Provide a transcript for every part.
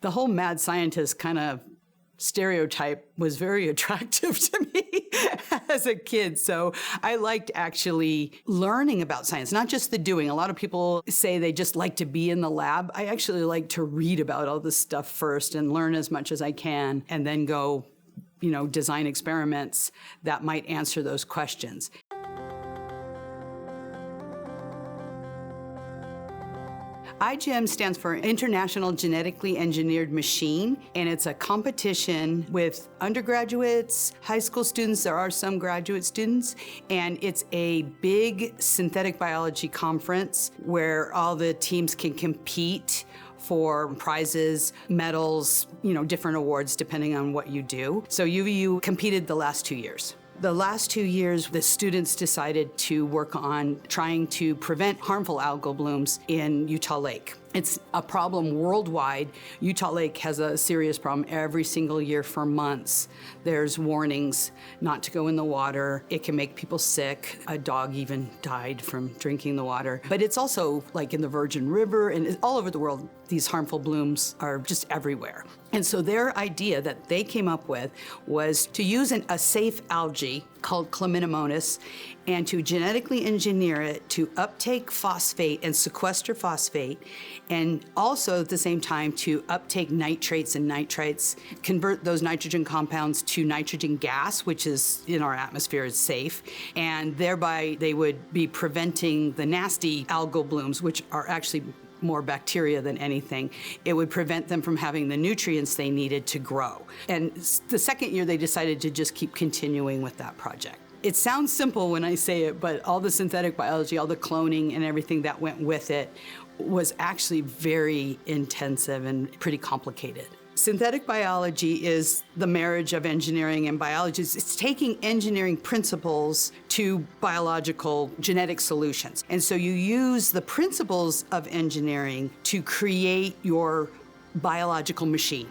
The whole mad scientist kind of stereotype was very attractive to me as a kid. So I liked actually learning about science, not just the doing. A lot of people say they just like to be in the lab. I actually like to read about all this stuff first and learn as much as I can, and then go, design experiments that might answer those questions. iGEM stands for International Genetically Engineered Machine, and it's a competition with undergraduates, high school students, there are some graduate students, and it's a big synthetic biology conference where all the teams can compete for prizes, medals, different awards depending on what you do. So UVU competed the last 2 years. The last 2 years, the students decided to work on trying to prevent harmful algal blooms in Utah Lake. It's a problem worldwide. Utah Lake has a serious problem every single year for months. There's warnings not to go in the water. It can make people sick. A dog even died from drinking the water. But it's also like in the Virgin River and all over the world, these harmful blooms are just everywhere. And so their idea that they came up with was to use a safe algae called Chlamydomonas and to genetically engineer it to uptake phosphate and sequester phosphate, and also at the same time to uptake nitrates and nitrites, convert those nitrogen compounds to nitrogen gas, which is in our atmosphere is safe, and thereby they would be preventing the nasty algal blooms, which are actually more bacteria than anything. It would prevent them from having the nutrients they needed to grow. And the second year, they decided to just keep continuing with that project. It sounds simple when I say it, but all the synthetic biology, all the cloning and everything that went with it was actually very intensive and pretty complicated. Synthetic biology is the marriage of engineering and biology. It's taking engineering principles to biological genetic solutions. And so you use the principles of engineering to create your biological machine.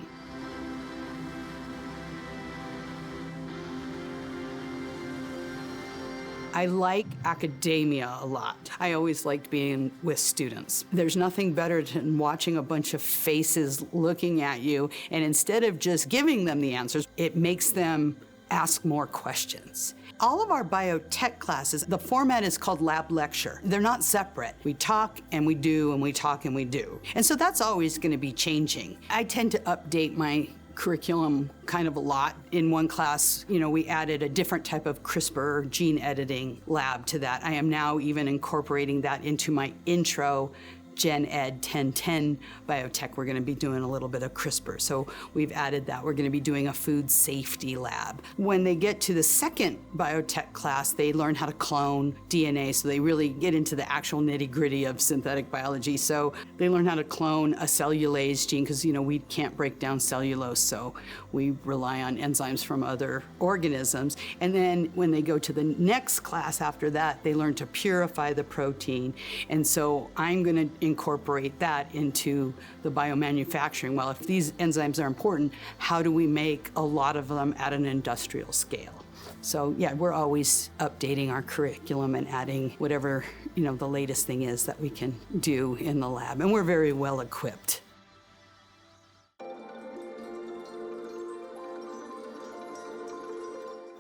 I like academia a lot. I always liked being with students. There's nothing better than watching a bunch of faces looking at you, and instead of just giving them the answers, it makes them ask more questions. All of our biotech classes, the format is called lab lecture. They're not separate. We talk and we do and we talk and we do. And so that's always going to be changing. I tend to update my curriculum kind of a lot. In one class, we added a different type of CRISPR gene editing lab to that. I am now even incorporating that into my intro Gen Ed 1010 biotech. We're going to be doing a little bit of CRISPR. So we've added that. We're going to be doing a food safety lab. When they get to the second biotech class, they learn how to clone DNA. So they really get into the actual nitty-gritty of synthetic biology. So they learn how to clone a cellulase gene because, we can't break down cellulose. So we rely on enzymes from other organisms. And then when they go to the next class after that, they learn to purify the protein. And so I'm going to incorporate that into the biomanufacturing. Well, if these enzymes are important, how do we make a lot of them at an industrial scale? So yeah, we're always updating our curriculum and adding whatever, the latest thing is that we can do in the lab. And we're very well equipped.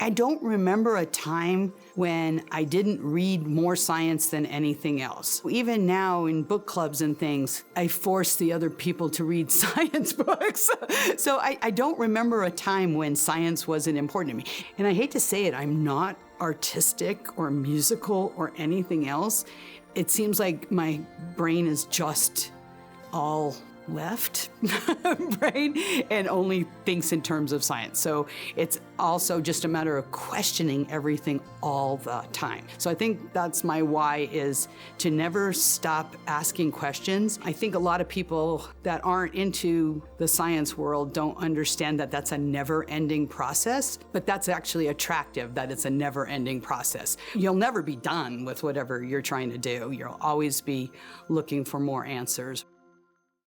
I don't remember a time when I didn't read more science than anything else. Even now in book clubs and things, I force the other people to read science books. So I don't remember a time when science wasn't important to me. And I hate to say it, I'm not artistic or musical or anything else. It seems like my brain is just all left brain and only thinks in terms of science. So it's also just a matter of questioning everything all the time. So I think that's my why, is to never stop asking questions. I think a lot of people that aren't into the science world don't understand that that's a never-ending process, but that's actually attractive, that it's a never-ending process. You'll never be done with whatever you're trying to do. You'll always be looking for more answers.